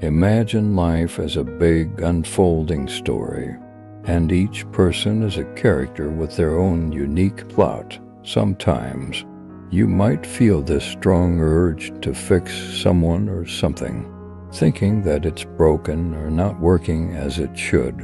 Imagine life as a big, unfolding story, and each person is a character with their own unique plot. Sometimes, you might feel this strong urge to fix someone or something, thinking that it's broken or not working as it should.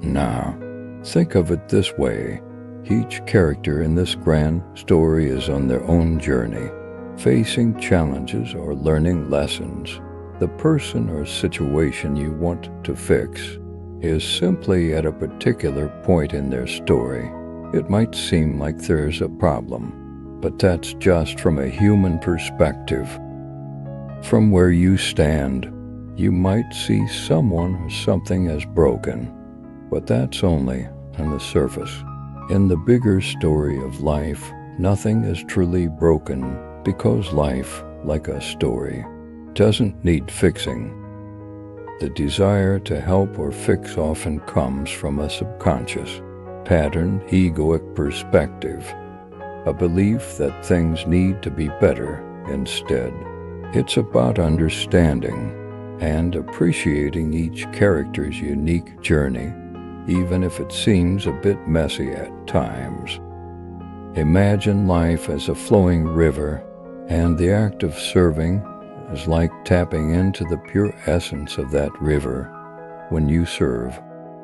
Now, think of it this way. Each character in this grand story is on their own journey, facing challenges or learning lessons. The person or situation you want to fix is simply at a particular point in their story. It might seem like there's a problem, but that's just from a human perspective. From where you stand, you might see someone or something as broken, but that's only on the surface. In the bigger story of life, nothing is truly broken because life, like a story, doesn't need fixing. The desire to help or fix often comes from a subconscious, patterned, egoic perspective, a belief that things need to be better instead. It's about understanding and appreciating each character's unique journey, even if it seems a bit messy at times. Imagine life as a flowing river, and the act of serving is like tapping into the pure essence of that river. When you serve,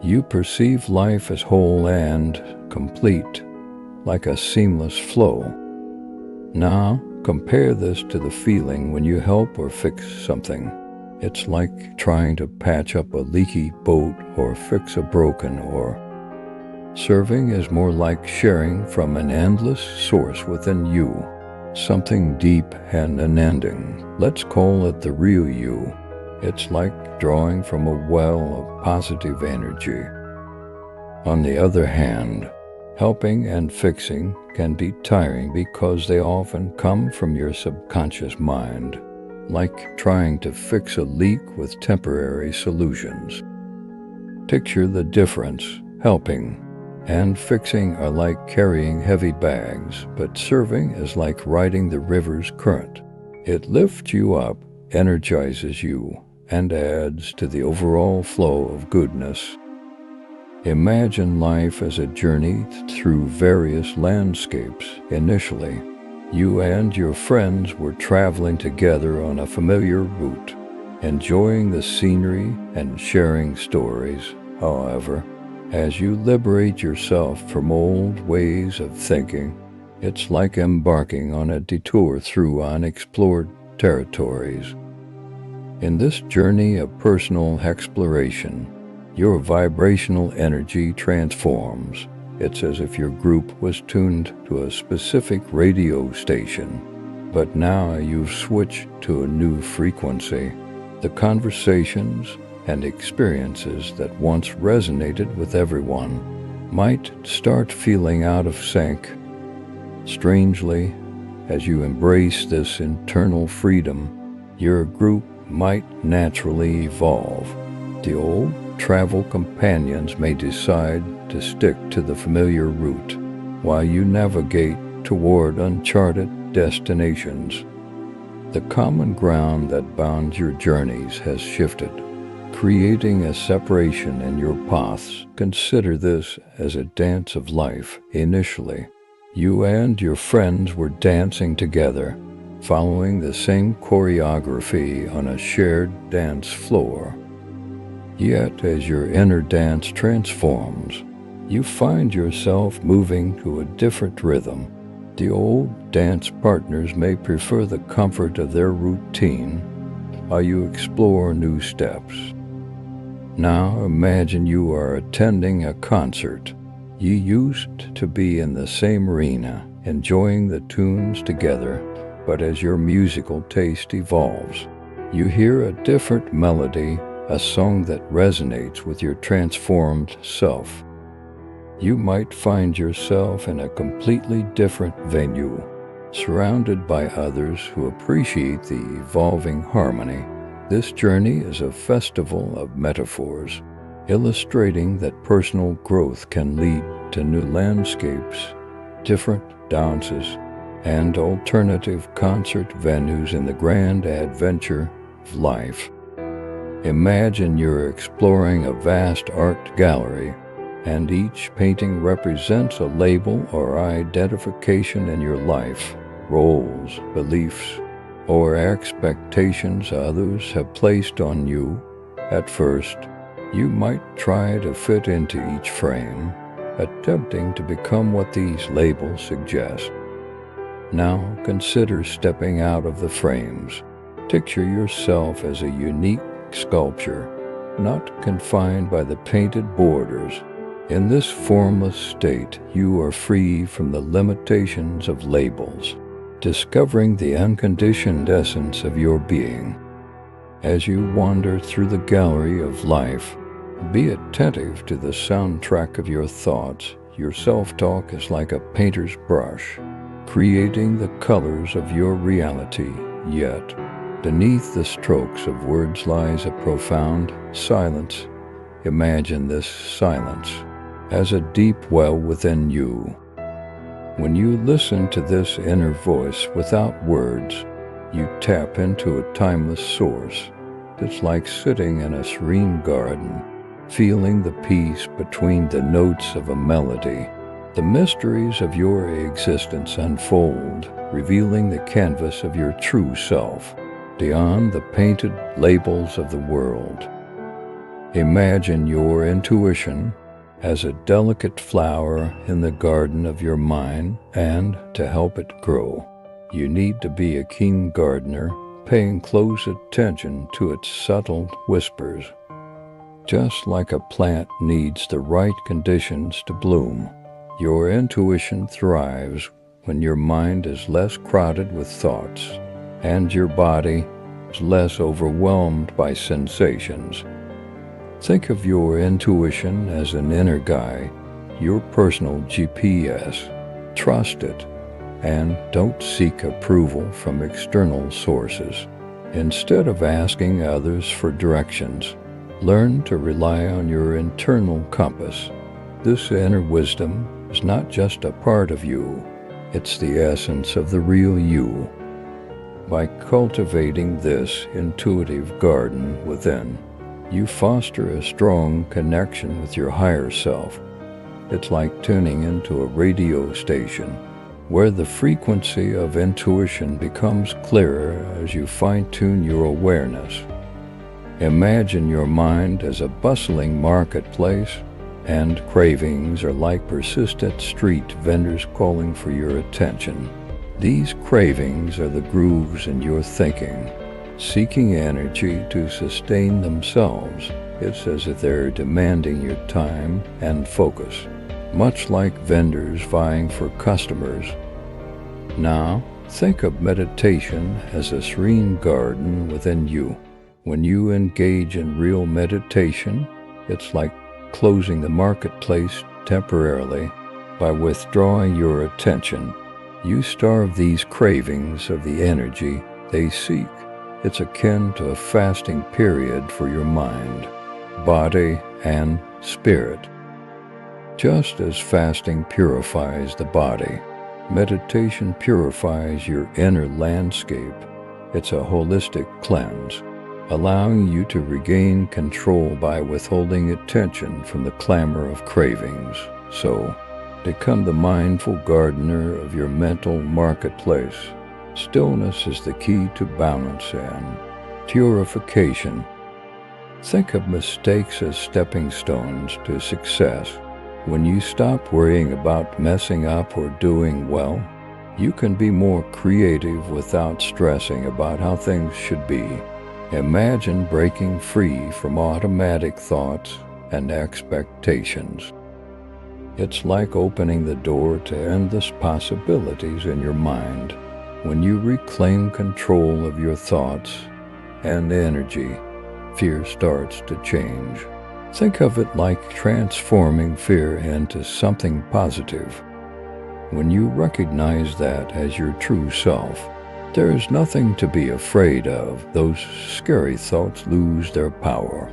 you perceive life as whole and complete, like a seamless flow. Now, compare this to the feeling when you help or fix something. It's like trying to patch up a leaky boat or fix a broken oar. Serving is more like sharing from an endless source within you, something deep and unending. Let's call it the real you. It's like drawing from a well of positive energy. On the other hand, helping and fixing can be tiring because they often come from your subconscious mind, like trying to fix a leak with temporary solutions. Picture the difference. Helping and fixing are like carrying heavy bags, but serving is like riding the river's current. It lifts you up, energizes you, and adds to the overall flow of goodness. Imagine life as a journey through various landscapes. Initially, you and your friends were traveling together on a familiar route, enjoying the scenery and sharing stories. However, as you liberate yourself from old ways of thinking, it's like embarking on a detour through unexplored territories. In this journey of personal exploration, your vibrational energy transforms. It's as if your group was tuned to a specific radio station, but now you've switched to a new frequency. The conversations and experiences that once resonated with everyone might start feeling out of sync. Strangely, as you embrace this internal freedom, your group might naturally evolve. The old travel companions may decide to stick to the familiar route, while you navigate toward uncharted destinations. The common ground that bound your journeys has shifted, creating a separation in your paths. Consider this as a dance of life. Initially, you and your friends were dancing together, following the same choreography on a shared dance floor. Yet, as your inner dance transforms, you find yourself moving to a different rhythm. The old dance partners may prefer the comfort of their routine while you explore new steps. Now imagine you are attending a concert. You used to be in the same arena, enjoying the tunes together, but as your musical taste evolves, you hear a different melody, a song that resonates with your transformed self. You might find yourself in a completely different venue, surrounded by others who appreciate the evolving harmony. This journey is a festival of metaphors, illustrating that personal growth can lead to new landscapes, different dances, and alternative concert venues in the grand adventure of life. Imagine you're exploring a vast art gallery, and each painting represents a label or identification in your life, roles, beliefs, or expectations others have placed on you. At first, you might try to fit into each frame, attempting to become what these labels suggest. Now consider stepping out of the frames. Picture yourself as a unique sculpture, not confined by the painted borders. In this formless state, you are free from the limitations of labels, discovering the unconditioned essence of your being. As you wander through the gallery of life, be attentive to the soundtrack of your thoughts. Your self-talk is like a painter's brush, creating the colors of your reality, yet beneath the strokes of words lies a profound silence. Imagine this silence as a deep well within you. When you listen to this inner voice without words, you tap into a timeless source. It's like sitting in a serene garden, feeling the peace between the notes of a melody. The mysteries of your existence unfold, revealing the canvas of your true self, beyond the painted labels of the world. Imagine your intuition as a delicate flower in the garden of your mind, and to help it grow, you need to be a keen gardener, paying close attention to its subtle whispers. Just like a plant needs the right conditions to bloom, your intuition thrives when your mind is less crowded with thoughts and your body is less overwhelmed by sensations. Think of your intuition as an inner guide, your personal GPS. Trust it, and don't seek approval from external sources. Instead of asking others for directions, learn to rely on your internal compass. This inner wisdom is not just a part of you, it's the essence of the real you. By cultivating this intuitive garden within, you foster a strong connection with your higher self. It's like tuning into a radio station, where the frequency of intuition becomes clearer as you fine-tune your awareness. Imagine your mind as a bustling marketplace, and cravings are like persistent street vendors calling for your attention. These cravings are the grooves in your thinking, seeking energy to sustain themselves. It's as if they're demanding your time and focus, much like vendors vying for customers. Now, think of meditation as a serene garden within you. When you engage in real meditation, it's like closing the marketplace temporarily. By withdrawing your attention, you starve these cravings of the energy they seek. It's akin to a fasting period for your mind, body, and spirit. Just as fasting purifies the body, meditation purifies your inner landscape. It's a holistic cleanse, allowing you to regain control by withholding attention from the clamor of cravings. So, become the mindful gardener of your mental marketplace. Stillness is the key to balance and purification. Think of mistakes as stepping stones to success. When you stop worrying about messing up or doing well, you can be more creative without stressing about how things should be. Imagine breaking free from automatic thoughts and expectations. It's like opening the door to endless possibilities in your mind. When you reclaim control of your thoughts and energy, fear starts to change. Think of it like transforming fear into something positive. When you recognize that as your true self, there is nothing to be afraid of. Those scary thoughts lose their power.